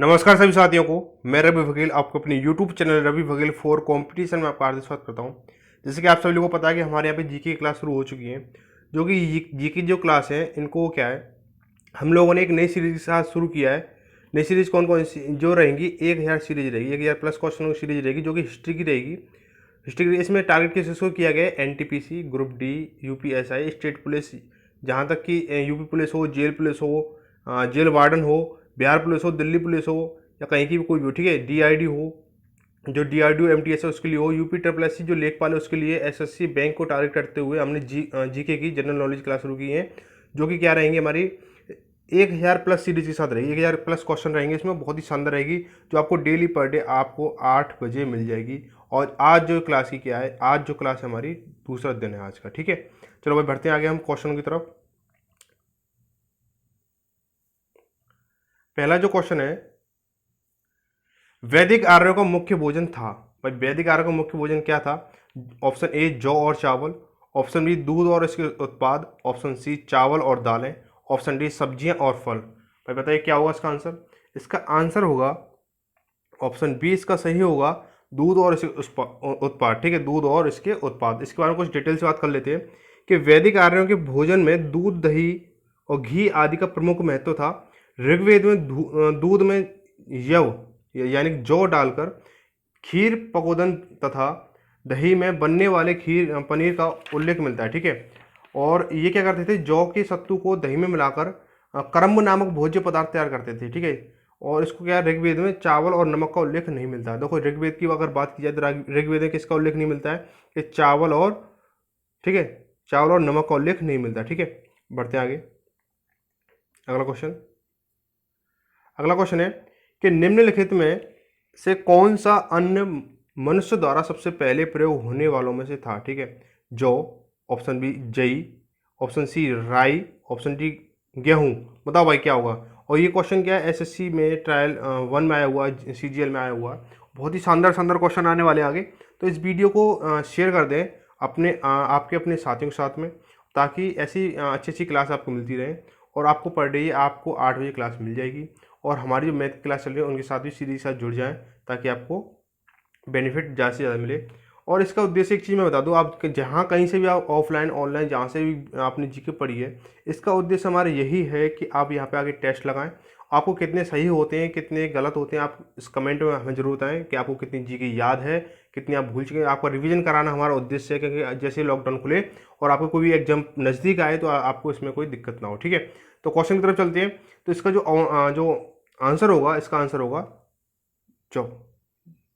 नमस्कार सभी साथियों को। मैं रवि बघेल आपको अपने YouTube channel Ravi Baghel for competition में आपका हार्दिक स्वागत करता हूं। जैसे कि आप सभी लोगों को पता है कि हमारे यहाँ पे जीके की क्लास शुरू हो चुकी है, जो कि जीके जो क्लास है इनको क्या है, हम लोगों ने एक नई सीरीज के साथ शुरू किया है। नई सीरीज कौन कौन सी जो रहेंगी, 1000 सीरीज रहेगी, 1000 प्लस क्वेश्चन की सीरीज रहेगी, जो कि हिस्ट्री की रहेगी। हिस्ट्री की इसमें टारगेट किस को किया गया है, NTPC, group D, UPSI, state police, जहाँ तक कि यूपी पुलिस हो, जेल पुलिस हो, जेल वार्डन हो, बिहार पुलिस हो, दिल्ली पुलिस हो, या कहीं की भी कोई भी हो, ठीक है, डीआईडी हो, जो डीआरडीओ एमटीएस है उसके लिए हो, यूपी ट्रिपल एससी जो लेखपाल है उसके लिए, एसएससी बैंक को टारगेट करते हुए हमने जीके की जनरल नॉलेज क्लास शुरू की है, जो कि क्या रहेंगी हमारी 1000 प्लस सीरीज के साथ रहेगी। 1000 प्लस क्वेश्चन रहेंगे इसमें, बहुत ही शानदार रहेगी, जो आपको डेली पर डे आपको 8 बजे मिल जाएगी। और आज जो क्लास की क्या है, आज जो क्लास है हमारी दूसरा दिन है आज का, ठीक है। चलो भाई बढ़ते हैं आगे हम क्वेश्चन की तरफ। पहला जो क्वेश्चन है, वैदिक आर्यों का मुख्य भोजन था। भाई वैदिक आर्यों का मुख्य भोजन क्या था? ऑप्शन ए जौ और चावल, ऑप्शन बी दूध और इसके उत्पाद, ऑप्शन सी चावल और दालें, ऑप्शन डी सब्जियां और फल। भाई बताइए क्या होगा इसका आंसर? इसका आंसर होगा ऑप्शन बी, इसका सही होगा दूध और इसके उत्पाद, ठीक है, दूध और इसके उत्पाद। इसके बारे में कुछ डिटेल से बात कर लेते हैं कि वैदिक आर्यों के भोजन में दूध, दही और घी आदि का प्रमुख महत्व था। ऋग्वेद में दूध में यव यानी जौ डालकर खीर पकोदन तथा दही में बनने वाले खीर पनीर का उल्लेख मिलता है, ठीक है। और ये क्या करते थे, जौ के सत्तू को दही में मिलाकर करम्ब नामक भोज्य पदार्थ तैयार करते थे, ठीक है। और इसको क्या, ऋग्वेद में चावल और नमक का उल्लेख नहीं मिलता है। देखो ऋग्वेद की अगर बात की जाए तो ऋग्वेद में किसका उल्लेख नहीं मिलता है, कि चावल और, ठीक है, चावल और नमक का उल्लेख नहीं मिलता, ठीक है। बढ़ते हैं आगे। अगला क्वेश्चन, अगला क्वेश्चन है कि निम्नलिखित में से कौन सा अन्न मनुष्य द्वारा सबसे पहले प्रयोग होने वालों में से था, ठीक है। जौ, ऑप्शन बी जई, ऑप्शन सी राई, ऑप्शन डी गेहूं। बताओ भाई क्या होगा? और ये क्वेश्चन क्या है, एसएससी में ट्रायल 1 में आया हुआ है, सीजीएल में आया हुआ है। बहुत ही शानदार शानदार क्वेश्चन आने वाले आगे। तो इस वीडियो को शेयर कर दें अपने आपके अपने साथियों के साथ में, ताकि ऐसी अच्छी अच्छी क्लास आपको मिलती रहे। और आपको पर डे आपको 8 बजे क्लास मिल जाएगी। और हमारी जो मैथ क्लास चल रही है उनके साथ भी सीधे साथ जुड़ जाएं, ताकि आपको बेनिफिट ज़्यादा से ज़्यादा मिले। और इसका उद्देश्य एक चीज़ मैं बता दूं, आप जहाँ कहीं से भी आप ऑफलाइन ऑनलाइन जहाँ से भी आपने जीके पढ़ी है, इसका उद्देश्य हमारा यही है कि आप यहाँ पे आके टेस्ट लगाएं। आपको कितने सही होते हैं, कितने गलत होते हैं, आप इस कमेंट में हमें जरूर बताएं कि आपको कितनी जीके याद है, कितनी आप भूल चुके हैं। आपका रिवीजन कराना हमारा उद्देश्य है, क्योंकि जैसे लॉकडाउन खुले और आपको कोई भी एग्जाम नज़दीक आए तो आपको इसमें कोई दिक्कत ना हो, ठीक है। तो क्वेश्चन की तरफ चलते हैं। तो इसका जो आंसर होगा, इसका आंसर होगा जौ।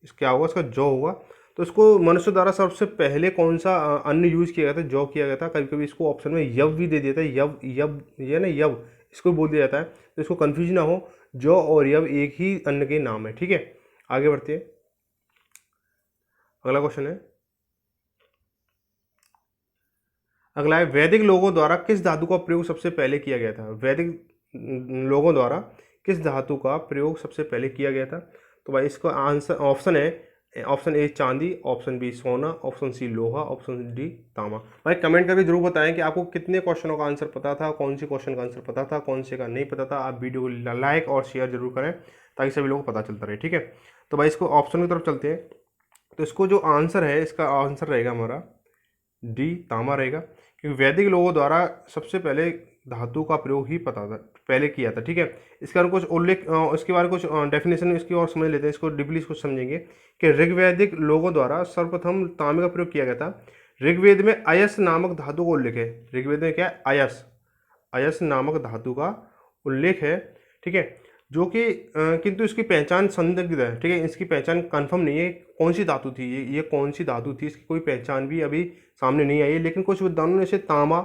इस क्या होगा, इसका जौ होगा। तो इसको मनुष्य द्वारा सबसे पहले कौन सा अन्न यूज किया गया था, जौ किया गया था। कभी कभी इसको ऑप्शन में यव भी दे दिया था, यव यव ये ना यव, इसको बोल दिया जाता है, तो इसको कंफ्यूज ना हो, जौ और यव एक ही अन्न के नाम है, ठीक है। आगे बढ़ते हैं। अगला क्वेश्चन है, अगला है वैदिक लोगों द्वारा किस धातु का प्रयोग सबसे पहले किया गया था। वैदिक लोगों द्वारा किस धातु का प्रयोग सबसे पहले किया गया था? तो भाई इसका आंसर ऑप्शन है, ऑप्शन ए चांदी, ऑप्शन बी सोना, ऑप्शन सी लोहा, ऑप्शन डी तांबा। भाई कमेंट करके जरूर बताएं कि आपको कितने क्वेश्चनों का आंसर पता था, कौन से क्वेश्चन का आंसर पता था, कौन से का नहीं पता था। आप वीडियो को लाइक और शेयर जरूर करें, ताकि सभी लोगों को पता चलता रहे, ठीक है। तो भाई इसको ऑप्शन की तरफ चलते हैं। तो इसको जो आंसर है, इसका आंसर रहेगा हमारा डी तांबा रहेगा, क्योंकि वैदिक लोगों द्वारा सबसे पहले धातु का प्रयोग ही पता था, पहले किया था, ठीक है। इसके बारे में कुछ उल्लेख, इसके बारे में कुछ डेफिनेशन इसकी और समझ लेते हैं, इसको डीपली इसको समझेंगे कि ऋग्वैदिक लोगों द्वारा सर्वप्रथम तांबे का प्रयोग किया गया था। ऋग्वेद में अयस नामक धातु का उल्लेख है। ऋग्वेद में क्या है, अयस, अयस नामक धातु का उल्लेख है, ठीक है। जो कि किंतु इसकी पहचान संदिग्ध है, ठीक है, इसकी पहचान कंफर्म नहीं है कौन सी धातु थी, ये कौन सी धातु थी, इसकी कोई पहचान भी अभी सामने नहीं आई है। लेकिन कुछ विद्वानों ने इसे तांबा,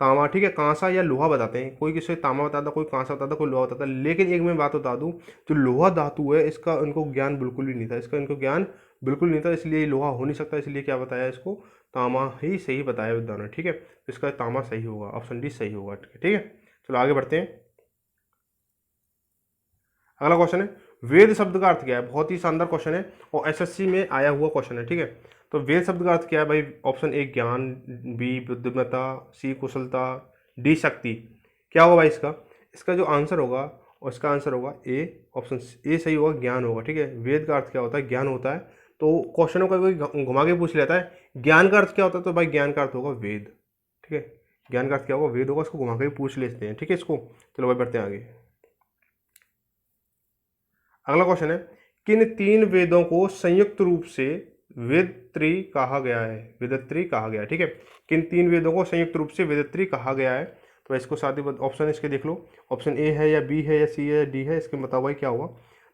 तांबा, ठीक है, कांसा या लोहा बताते हैं। कोई किसे तांबा बताता, कोई कांसा बताता, कोई लोहा बताता। लेकिन एक मैं बात बता दूं, जो लोहा धातु है इसका इनको ज्ञान बिल्कुल भी नहीं था, इसका इनको ज्ञान बिल्कुल नहीं था, इसलिए लोहा हो नहीं सकता। इसलिए क्या बताया, इसको तांबा ही सही बताया विद्वानों ने, ठीक है। तो इसका तांबा सही होगा, ऑप्शन डी सही होगा, ठीक है। चलो आगे बढ़ते हैं। अगला क्वेश्चन है, वेद शब्द का अर्थ क्या है। बहुत ही शानदार क्वेश्चन है और एसएससी में आया हुआ क्वेश्चन है, ठीक है। तो वेद शब्द का अर्थ क्या है भाई? ऑप्शन ए ज्ञान, बी बुद्धिमत्ता, सी कुशलता, डी शक्ति। क्या होगा भाई इसका? इसका जो आंसर होगा और इसका आंसर होगा ए, ऑप्शन ए सही होगा, ज्ञान होगा। ठीक है, वेद का अर्थ क्या होता है, ज्ञान होता है। तो क्वेश्चनों का कोई घुमा के पूछ लेता है ज्ञान का अर्थ क्या होता है, तो भाई ज्ञान का अर्थ होगा वेद। ठीक है, ज्ञान का अर्थ क्या होगा, वेद होगा, इसको घुमा के पूछ लेते हैं। ठीक है, इसको चलो भाई बढ़ते हैं आगे। अगला क्वेश्चन है, किन तीन वेदों को संयुक्त रूप से वेदत्री कहा गया है, वेदत्री कहा गया है। ठीक है, किन तीन वेदों को संयुक्त रूप से वेदत्री कहा गया है। तो इसको साथ ही ऑप्शन इसके देख लो, ऑप्शन ए है या बी है या सी है या डी है, इसके बताओ भाई क्या होगा।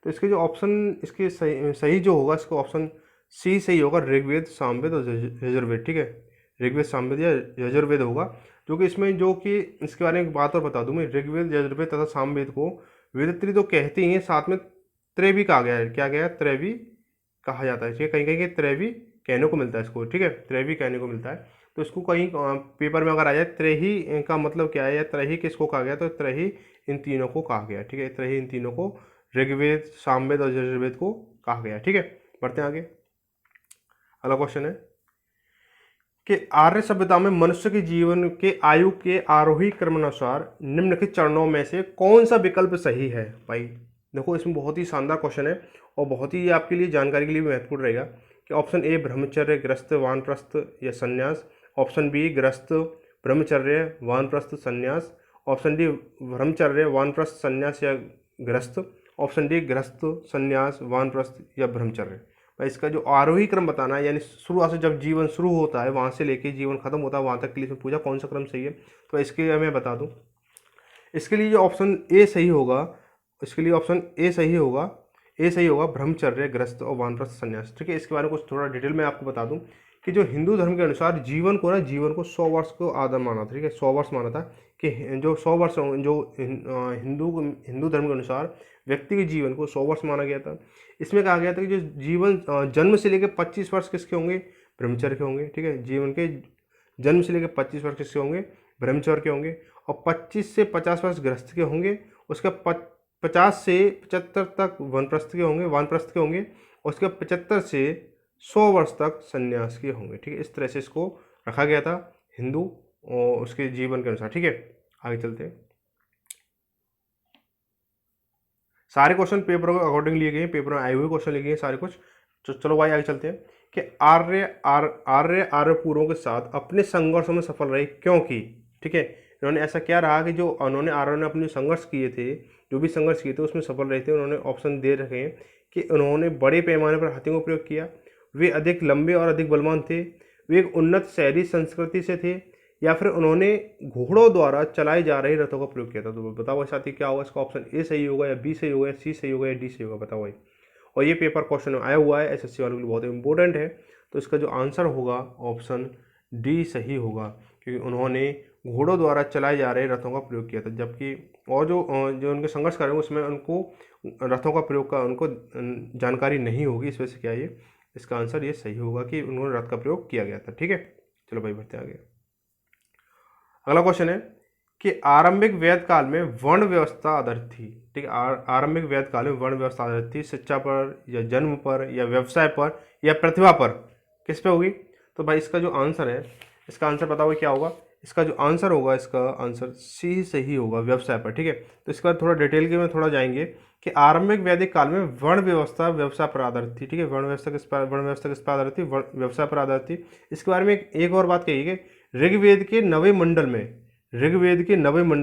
तो इसके जो ऑप्शन इसके सही जो होगा, इसको ऑप्शन सी सही होगा, ऋग्वेद, सामवेद और यजुर्वेद। ठीक है, ऋग्वेद, सामवेद या यजुर्वेद होगा। जो कि इसमें जो कि इसके बारे में एक बात और बता दूं मैं, ऋग्वेद, यजुर्वेद तथा सामवेद को वेदत्री तो कहते ही हैं, साथ में त्रैवी कहा गया है। क्या गया है, त्रैवी कहा जाता है। ठीक है, कहीं कहीं त्रैवी कहने को मिलता है इसको। ठीक है, त्रैवी कहने को मिलता है। तो इसको कहीं पेपर में अगर आ जाए त्रही का मतलब क्या है या त्रही किसको कहा गया, तो त्रही इन तीनों को कहा गया। ठीक है, त्रही इन तीनों को, ऋग्वेद, सामवेद और यजुर्वेद को कहा गया। ठीक है, बढ़ते हैं आगे। अगला क्वेश्चन है कि आर्य सभ्यता में मनुष्य के जीवन के आयु के आरोही क्रमानुसार निम्नलिखित चरणों में से कौन सा विकल्प सही है। भाई देखो, इसमें बहुत ही शानदार क्वेश्चन है और बहुत ही आपके लिए जानकारी के लिए महत्वपूर्ण रहेगा कि ऑप्शन ए ब्रह्मचर्य, गृहस्थ, वानप्रस्थ या संन्यास, ऑप्शन बी गृहस्थ, ब्रह्मचर्य, वानप्रस्थ, संन्यास, ऑप्शन डी ब्रह्मचर्य, वानप्रस्थ, संन्यास या गृहस्थ, ऑप्शन डी गृहस्थ, संन्यास, वानप्रस्थ या ब्रह्मचर्य। भाई इसका जो आरोही क्रम बताना है, यानी शुरुआत से जब जीवन शुरू होता है वहाँ से लेके जीवन खत्म होता है वहाँ तक के लिए पूछा कौन सा क्रम सही है। तो इसके लिए मैं बता दूँ, इसके लिए जो ऑप्शन ए सही होगा, इसके लिए ऑप्शन ए सही होगा, ए सही होगा, ब्रह्मचर्य, गृहस्थ और वानप्रस्थ, संन्यास। ठीक है, इसके बारे में कुछ थोड़ा डिटेल में आपको बता दूं कि जो हिंदू धर्म के अनुसार जीवन को 100 वर्ष को आदर माना था। ठीक है, 100 वर्ष माना था कि जो 100 वर्ष जो हिंदू धर्म के अनुसार व्यक्ति के जीवन को 100 वर्ष माना गया था। इसमें कहा गया था कि जो जीवन जन्म से लेकर 25 वर्ष किसके होंगे, ब्रह्मचर्य के होंगे। ठीक है, जीवन के जन्म से लेकर 25 वर्ष किसके होंगे, ब्रह्मचर्य के होंगे, और 25 से 50 वर्ष गृहस्थ के होंगे। उसका 50 से 75 तक वानप्रस्थ के होंगे, और उसके 75 से 100 वर्ष तक संन्यास के होंगे। ठीक है, इस तरह से इसको रखा गया था हिंदू और उसके जीवन के अनुसार। ठीक है, आगे चलते हैं। सारे क्वेश्चन पेपर के अकॉर्डिंग लिए गए हैं, पेपर में आए हुए क्वेश्चन लिए गए हैं सारे कुछ। तो चलो भाई आगे चलते हैं कि आर्य पूर्वों के साथ अपने संघर्षों में सफल रहे क्योंकि। ठीक है, इन्होंने ऐसा क्या रहा कि जो उन्होंने आर्यों ने अपने संघर्ष किए थे, जो भी संघर्ष किए थे उसमें सफल रहे थे। उन्होंने ऑप्शन दे रखे हैं कि उन्होंने बड़े पैमाने पर हाथियों का प्रयोग किया, वे अधिक लंबे और अधिक बलवान थे, वे एक उन्नत शहरी संस्कृति से थे, या फिर उन्होंने घोड़ों द्वारा चलाए जा रहे रथों का प्रयोग किया था। तो बताओ साथी क्या होगा, इसका ऑप्शन ए सही होगा या बी सही होगा या सी सही होगा या डी सही होगा, बताओ भाई। और ये पेपर क्वेश्चन आया हुआ है, एसएससी वालों के लिए बहुत इंपॉर्टेंट है। तो इसका जो आंसर होगा ऑप्शन डी सही होगा, क्योंकि उन्होंने घोड़ों द्वारा चलाए जा रहे रथों का प्रयोग किया था। जबकि और जो उनके संघर्ष कर रहे हैं उसमें उनको रथों का प्रयोग का उनको जानकारी नहीं होगी, इस वजह से क्या ये इसका आंसर ये सही होगा कि उन्होंने रथ का प्रयोग किया गया था। ठीक है, चलो भाई बढ़ते आगे। अगला क्वेश्चन है कि आरंभिक वेद काल में वर्ण व्यवस्था आधारित थी। ठीक है, आरंभिक वेद काल में वर्ण व्यवस्था आधारित थी शिक्षा पर या जन्म पर या व्यवसाय पर या प्रतिभा पर, किस पे होगी। तो भाई इसका जो आंसर है, इसका आंसर बताओ क्या होगा। इसका जो आंसर होगा, इसका आंसर सी सही होगा, व्यवसाय पर। ठीक है, तो इसके बाद थोड़ा डिटेल के में थोड़ा जाएंगे कि आरंभिक वैदिक काल में वर्ण व्यवस्था व्यवसाय पर आधारित थी। ठीक है, वर्ण व्यवस्था किस पर आधारित थी, व्यवसाय पर आधारित थी। इसके बारे में एक और बात कही कि ऋग्वेद के नवे मंडल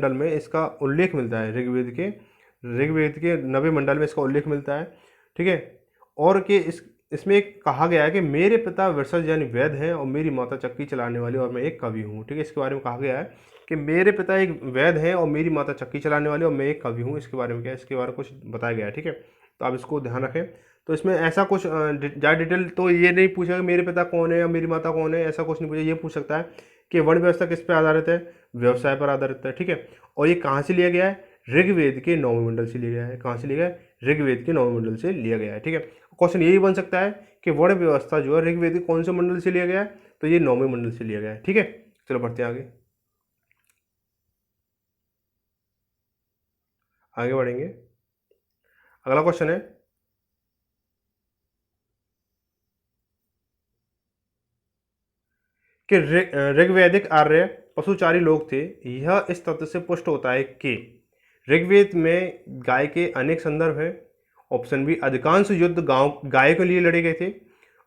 में इसका उल्लेख मिलता है। ऋग्वेद के नवे मंडल में इसका उल्लेख मिलता है। ठीक है, और कि इसमें एक कहा गया है कि मेरे पिता वृषज यानी वैद हैं और मेरी माता चक्की चलाने वाली और मैं एक कवि हूँ। ठीक है, इसके बारे में कहा गया है कि मेरे पिता एक वैद हैं और मेरी माता चक्की चलाने वाली और मैं एक कवि हूँ। इसके बारे में क्या है, इसके बारे में कुछ बताया गया है। ठीक है, तो आप इसको ध्यान रखें। तो इसमें ऐसा कुछ ज़्यादा डिटेल तो ये नहीं पूछा कि मेरे पिता कौन है या मेरी माता कौन है, ऐसा कुछ नहीं पूछा। ये पूछ सकता है कि वर्ण व्यवस्था किस पर आधारित है, व्यवसाय पर आधारित है। ठीक है, और ये कहाँ से लिया गया है, ऋग्वेद के नौवें मंडल से लिया गया है। कहाँ से लिया गया है, ऋग्वेद के नौवें मंडल से लिया गया है। ठीक है, क्वेश्चन यही बन सकता है कि वर्ण व्यवस्था जो है ऋग्वेद के कौन से मंडल से लिया गया है, तो ये नौवें मंडल से लिया गया है। ठीक है, चलो बढ़ते हैं आगे बढ़ेंगे। अगला क्वेश्चन है कि ऋग्वैदिक आर्य पशुचारी लोग थे। यह इस तथ्य से पुष्ट होता है कि ऋग्वेद में गाय के अनेक संदर्भ हैं। ऑप्शन बी, अधिकांश युद्ध गाय के लिए लड़े गए थे।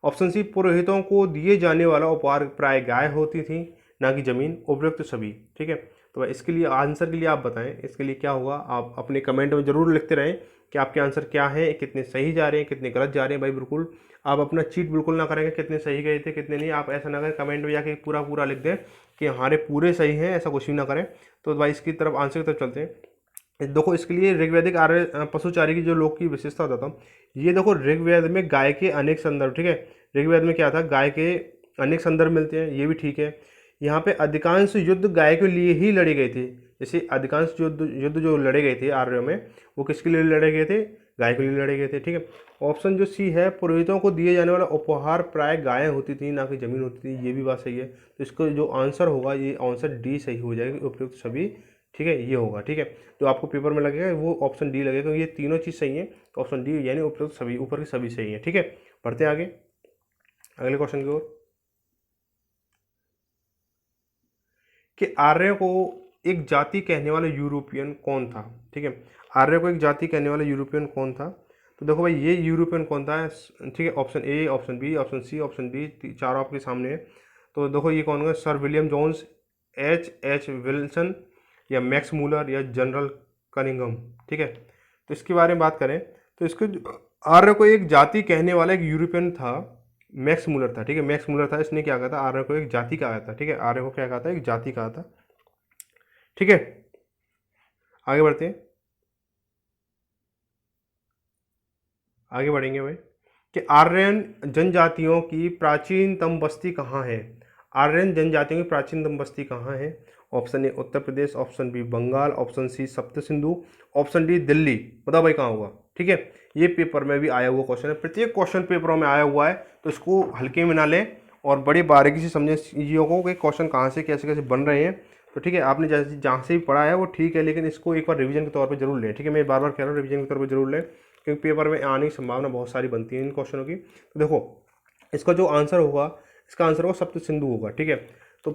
ऑप्शन सी, पुरोहितों को दिए जाने वाला उपहार प्राय गाय होती थी, ना कि जमीन। उपयुक्त सभी। ठीक है, तो भाई इसके लिए आंसर के लिए आप बताएं इसके लिए क्या होगा। आप अपने कमेंट में जरूर लिखते रहें कि आपके आंसर क्या है, कितने सही जा रहे हैं, कितने गलत जा रहे हैं। भाई बिल्कुल आप अपना चीट बिल्कुल ना करेंगे कितने सही गए थे कितने नहीं। आप ऐसा ना करें कमेंट में जाके पूरा पूरा लिख दें कि हमारे पूरे सही हैं, ऐसा कुछ भी ना करें। तो भाई इसकी तरफ आंसर की तरफ चलते हैं। देखो इसके लिए ऋग्वैदिक आर्य पशुचारी की जो लोक की विशेषता होता था, ये देखो ऋग्वेद में गाय के अनेक संदर्भ, ठीक है, ऋग्वेद में क्या था, गाय के अनेक संदर्भ मिलते हैं, ये भी ठीक है। यहाँ पे अधिकांश युद्ध गाय के लिए ही लड़े गए थे। जैसे अधिकांश युद्ध जो लड़े गए थे आर्यों में, वो किसके लिए लड़े गए थे, गाय के लिए लड़े गए थे। ठीक है, ऑप्शन जो सी है, पुरोहितों को दिए जाने वाला उपहार प्राय गायें होती थी, ना कि जमीन होती थी, ये भी बात सही है। तो इसका जो आंसर होगा, ये आंसर डी सही हो जाएगा, उपयुक्त सभी। ठीक है, ये होगा। ठीक है, जो आपको पेपर में लगेगा वो ऑप्शन डी लगेगा, क्योंकि ये तीनों चीज़ सही है, तो ऑप्शन डी यानी उपयुक्त सभी, ऊपर की सभी सही है। ठीक है, बढ़ते हैं आगे अगले क्वेश्चन की ओर कि आर्य को एक जाति कहने वाला यूरोपियन कौन था। ठीक है, आर्य को एक जाति कहने वाला यूरोपियन कौन था। तो देखो भाई ये यूरोपियन कौन था। ठीक है, option A, option B, option C, option D, चारों आपके सामने है। तो देखो ये कौन होगा, sir William Jones, H Wilson, या मैक्स मूलर, या जनरल कनिंगम। ठीक है, तो इसके बारे में बात करें तो इसको आर्य को एक जाति कहने वाला एक यूरोपियन था, मैक्स मूलर था। ठीक है, मैक्स मूलर था, इसने क्या कहा था, आर्य को एक जाति कहा था। ठीक है, आर्य को क्या कहा था, एक जाति कहा था। ठीक है, आगे बढ़ते हैं, आगे बढ़ेंगे भाई कि आर्यन जनजातियों की प्राचीनतम बस्ती कहाँ है। आर्यन जनजातियों की प्राचीनतम बस्ती कहाँ है। Option A Uttar Pradesh, option B Bengal, option C Sapta Sindhu, option D Delhi. बताओ भाई कहाँ होगा। ठीक है, ये पेपर में भी आया हुआ क्वेश्चन है, प्रत्येक क्वेश्चन पेपरों में आया हुआ है, तो इसको हल्के में ना लें और बड़ी बारीकी से समझें चीज़ों को कि क्वेश्चन कहाँ से कैसे कैसे बन रहे हैं। तो ठीक है, आपने जैसे जहाँ से भी पढ़ा है वो ठीक है, लेकिन इसको एक बार रिवीजन के तौर पर जरूर लें। ठीक है, मैं बार बार कह रहा हूँ रिवीजन के तौर पर जरूर लें, क्योंकि पेपर में आने की संभावना बहुत सारी बनती है इन क्वेश्चनों की। तो देखो इसका जो आंसर होगा, इसका आंसर होगा सप्त सिंधु होगा। ठीक है, तो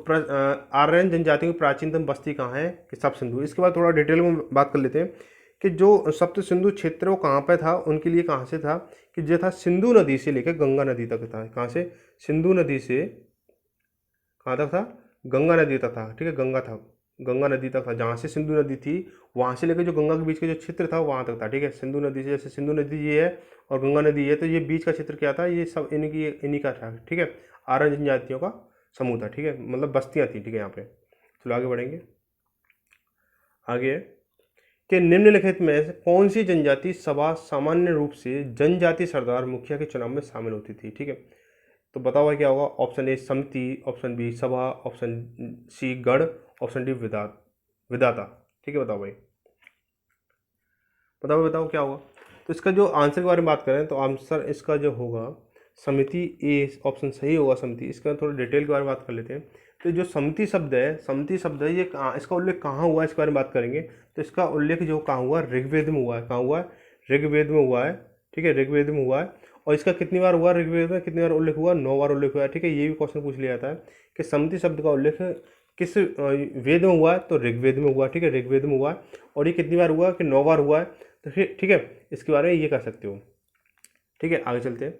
आर्यन जनजातियों की प्राचीनतम बस्ती कहाँ है, कि सप्त सिंधु। इसके बाद थोड़ा डिटेल में बात कर लेते हैं कि जो सप्त सिंधु क्षेत्र वो कहाँ पे था, उनके लिए कहाँ से था, कि जो था सिंधु नदी से लेकर गंगा नदी तक था। कहाँ से, सिंधु नदी से कहाँ तक था, गंगा नदी तक था। ठीक है, गंगा नदी तक था, जहाँ से सिंधु नदी थी वहाँ से लेकर जो गंगा के बीच का जो क्षेत्र था वहाँ तक था। ठीक है, सिंधु नदी से, जैसे सिंधु नदी ये है और गंगा नदी ये, तो ये बीच का क्षेत्र क्या था, ये सब इन्हीं का था। ठीक है, आर्य जनजातियों का समूह था। ठीक है, मतलब बस्तियाँ थी। ठीक है, यहाँ पे चलो आगे बढ़ेंगे। आगे कि निम्नलिखित में से कौन सी जनजाति सभा सामान्य रूप से जनजाति सरदार मुखिया के चुनाव में शामिल होती थी। ठीक है, तो बताओ भाई क्या होगा। ऑप्शन ए समिति, ऑप्शन बी सभा, ऑप्शन सी गढ़, ऑप्शन डी विधाता। ठीक है, बताओ भाई, बताओ क्या होगा। तो इसका जो आंसर के बारे में बात करें तो आंसर इसका जो होगा समिति, ए ऑप्शन सही होगा समिति। इसका थोड़ा डिटेल के बारे में बात कर लेते हैं। तो जो समिति शब्द है ये इसका उल्लेख कहाँ हुआ है, इसके बारे में बात करेंगे। तो इसका उल्लेख जो कहाँ हुआ, ऋग्वेद में हुआ है। कहाँ हुआ है, ऋग्वेद में हुआ है। ठीक है, ऋग्वेद में हुआ है। और इसका कितनी बार हुआ, ऋग्वेद में कितनी बार उल्लेख हुआ, 9 बार उल्लेख हुआ है। ठीक है, ये भी क्वेश्चन पूछ लिया जाता है कि समिति शब्द का उल्लेख किस वेद में हुआ है, तो ऋग्वेद में हुआ। ठीक है, ऋग्वेद में हुआ है। और ये कितनी बार हुआ, कि 9 बार हुआ है। तो फिर ठीक है, इसके बारे में ये कर सकते हो। ठीक है, आगे चलते हैं,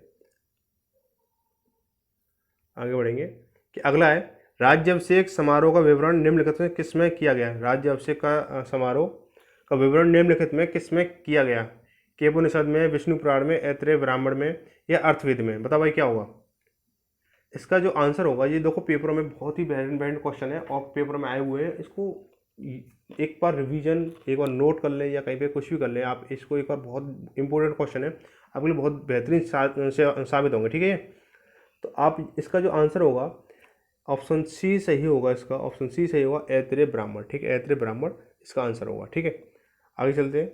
आगे बढ़ेंगे कि अगला है राज्याभिषेक समारोह का विवरण निम्नलिखित में किसमें किया गया। राज्याभिषेक का समारोह का विवरण निम्नलिखित में किसमें किया गया, केपनिषद में, विष्णु पुराण में, ऐत्रेय ब्राह्मण में, या अर्थवेद में। बताओ भाई क्या होगा। इसका जो आंसर होगा, ये देखो पेपरों में बहुत ही बेहतरीन क्वेश्चन है और पेपर में आए हुए हैं, इसको एक बार रिवीजन, एक बार नोट कर लें या कहीं पे कुछ भी कर लें आप, इसको एक बार, बहुत इंपॉर्टेंट क्वेश्चन है, आपके लिए बहुत बेहतरीन साबित होंगे। ठीक है, तो आप इसका जो आंसर होगा ऑप्शन सी सही होगा, इसका ऑप्शन सी सही होगा, ऐत्रेय ब्राह्मण। ठीक है, ऐत्रेय ब्राह्मण इसका आंसर होगा। ठीक है, आगे चलते हैं,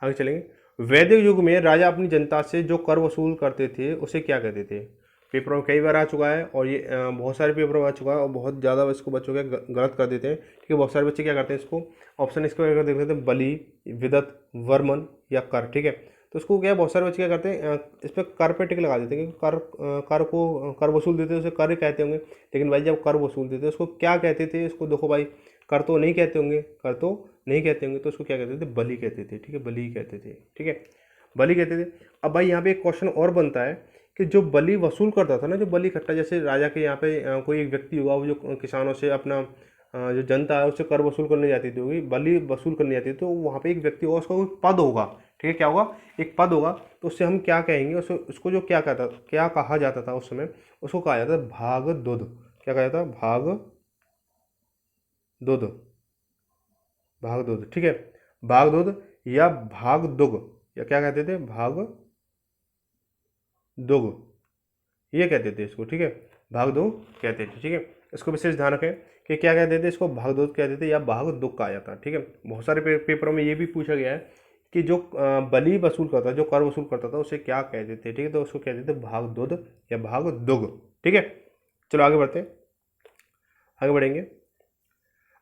आगे चलेंगे। वैदिक युग में राजा अपनी जनता से जो कर वसूल करते थे उसे क्या कहते थे। पेपरों में कई बार आ चुका है और ये बहुत सारे पेपरों में आ चुका है और बहुत ज़्यादा इसको बच्चों के गलत कर देते हैं। ठीक है, बहुत सारे बच्चे क्या करते हैं, इसको ऑप्शन इसको अगर देख लेते हैं, बलि, विदत, वर्मन या कर। ठीक है, तो उसको क्या, बहुत सारे बच्चे क्या करते हैं, इस पर कर पे टिक लगा देते हैं, क्योंकि कर को कर वसूल देते हैं, उसे कर कहते होंगे। लेकिन भाई जब कर वसूल देते हैं उसको क्या कहते थे, इसको देखो भाई, कर तो नहीं कहते होंगे, कर तो नहीं कहते होंगे, तो उसको क्या कहते थे, बलि कहते थे। ठीक है, बलि कहते थे। ठीक है, बलि कहते थे। अब भाई यहाँ पे एक क्वेश्चन और बनता है कि जो बलि वसूल करता था ना, जो बलि इकट्ठा, जैसे राजा के यहाँ पे कोई एक व्यक्ति हुआ, वो जो किसानों से अपना जो जनता है उससे कर वसूल करने जाती थी, होगी बलि वसूल करने जाती थी, तो वहाँ पे एक व्यक्ति होगा, उसका कोई पद होगा। ठीक है, क्या होगा, एक पद होगा, तो उससे हम क्या कहेंगे, उसको जो क्या कहा जाता था उस समय, उसको कहा जाता था भाग दुध। क्या कहा जाता, भाग दुध, भाग दुध। ठीक है, भाग दुध या भाग दुग, या क्या कहते थे, भाग दुग, ये कहते थे इसको। ठीक है, भाग दो कहते थे। ठीक है, इसको विशेष ध्यान रखें कि क्या कहते थे इसको, भाग दो कहते थे या भाग दुग कहा जाता है। ठीक है, बहुत सारे पेपरों में ये भी पूछा गया है कि जो बलि वसूल करता, जो कर वसूल करता था, उसे क्या कहते थे। ठीक है, तो उसको कहते थे भाग दुध या भाग दुग। ठीक है, चलो आगे बढ़ते हैं, आगे बढ़ेंगे।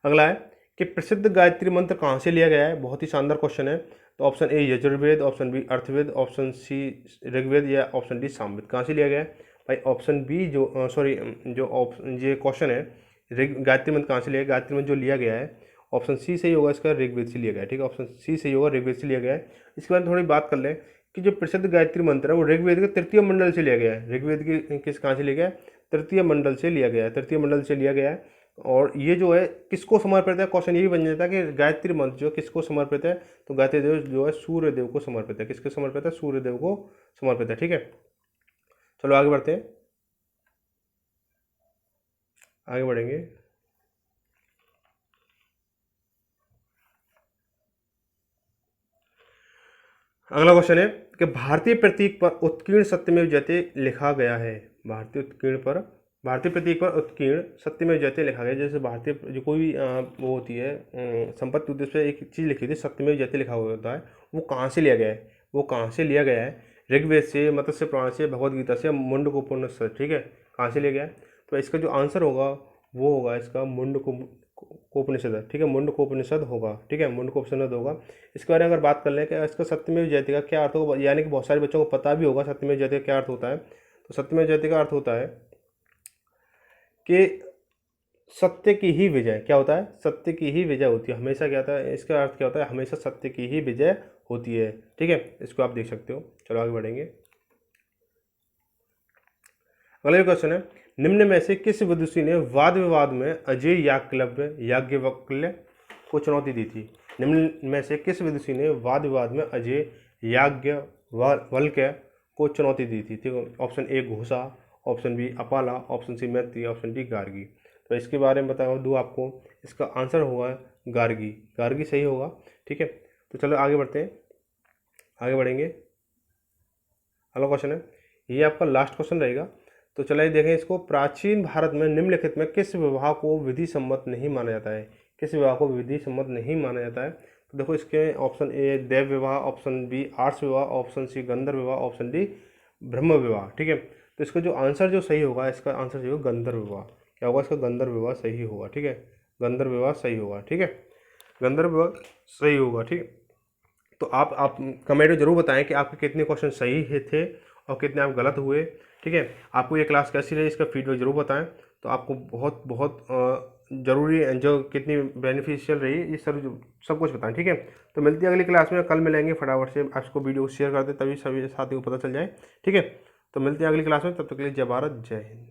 अगला है कि प्रसिद्ध गायत्री मंत्र कहाँ से लिया गया है, बहुत ही शानदार क्वेश्चन है। तो option A Yajurveda, option B Atharvaveda, option C Rigveda या ऑप्शन डी सामवेद। कहाँ से लिया गया है भाई, ऑप्शन बी जो सॉरी जो ऑप्शन ये क्वेश्चन है, गायत्री मंत्र कहाँ से लिया, गायत्री मंत्र जो लिया गया है ऑप्शन सी सही होगा, इसका ऋग्वेद से लिया गया है। ठीक है, ऑप्शन सी सही होगा, ऋग्वेद से लिया गया है। इसके बारे में थोड़ी बात कर लें कि जो प्रसिद्ध गायत्री मंत्र है वो ऋग्वेद के तृतीय मंडल से लिया गया है। ऋग्वेद की किस कहाँ से लिया गया है, तृतीय मंडल से लिया गया है, तृतीय मंडल से लिया गया है। और ये जो है किसको समर्पित है, क्वेश्चन ये भी बन जाता है कि गायत्री मंत्र जो किसको समर्पित है, तो गायत्री देव जो है सूर्य देव को समर्पित है। किसको समर्पित है, सूर्य देव को समर्पित है। ठीक है, चलो आगे बढ़ते हैं, आगे बढ़ेंगे। अगला क्वेश्चन है कि भारतीय प्रतीक पर उत्कीर्ण सत्यमेव जयते लिखा गया है। भारतीय प्रतीक पर उत्कीर्ण सत्यमेव जयते लिखा गया। जैसे भारतीय जो कोई भी वो होती है संपत्ति उद्देश्य पे एक चीज़ लिखी थी, सत्यमेव जयते लिखा हुआ होता है, वो कहाँ से लिया गया है, वो कहाँ से लिया गया है, ऋग्वेद से, मत्स्य पुराण से, भगवद गीता से, मुंडकोपनिषद से। ठीक है, कहाँ से लिया गया है, तो इसका जो आंसर होगा वो होगा इसका मुंडकोपनिषद है। ठीक है, मुंडकोपनिषद होगा। ठीक है, मुंडकोपनिषद होगा। इसके बारे में अगर बात कर लें कि इसका सत्यमेव जयते का क्या अर्थ होगा, यानी कि बहुत सारे बच्चों को पता भी होगा सत्यमेव जयते का क्या अर्थ होता है। तो सत्यमेव जयते का अर्थ होता है कि सत्य की ही विजय। क्या होता है, सत्य की ही विजय होती है हमेशा। क्या होता है, इसका अर्थ क्या होता है, हमेशा सत्य की ही विजय होती है। ठीक है, इसको आप देख सकते हो। चलो आगे बढ़ेंगे। अगला क्वेश्चन है, निम्न में से किस विदुषी ने वाद विवाद में अजय याज्ञवल्क्य को चुनौती दी थी। निम्न में से किस विदुषी ने वाद विवाद में अजय याज्ञवल्क्य को चुनौती दी थी। ठीक है, option A Ghosha, option B Apala, option C Maitri, option D Gargi. तो इसके बारे में बता दूँ आपको, इसका आंसर होगा गार्गी। गार्गी सही होगा। ठीक है, तो चलो आगे बढ़ते हैं, आगे बढ़ेंगे। अगला क्वेश्चन है, ये आपका लास्ट क्वेश्चन रहेगा। तो चलिए देखें इसको, प्राचीन भारत में निम्नलिखित में किस विवाह को विधि सम्मत नहीं माना जाता है, किस विवाह को विधि सम्मत नहीं माना जाता है। तो देखो इसके ऑप्शन ए देव विवाह, ऑप्शन बी आर्ष विवाह, ऑप्शन सी गंधर्व विवाह, ऑप्शन डी ब्रह्म विवाह। ठीक है, तो इसका जो आंसर जो सही होगा, इसका आंसर सही होगा गंधर्व विवाह। क्या होगा, इसका गंधर्व विवाह सही होगा। ठीक है, गंधर्व विवाह सही होगा। ठीक है, गंधर्व विवाह सही होगा। ठीक है, तो आप कमेंट में जरूर बताएं कि आपके कितने क्वेश्चन सही थे और कितने आप गलत हुए। ठीक है, आपको ये क्लास कैसी रही, इसका फीडबैक जरूर बताएं। तो आपको बहुत बहुत ज़रूरी जो कितनी बेनिफिशियल रही ये सब कुछ बताएं। ठीक है, तो मिलती है अगली क्लास में, कल मिलेंगे। फटाफट से आपको वीडियो शेयर कर दें, तभी सभी साथियों को पता चल जाए। ठीक है, तो मिलते हैं अगली क्लास में, तब तक के लिए जय भारत, जय हिंद।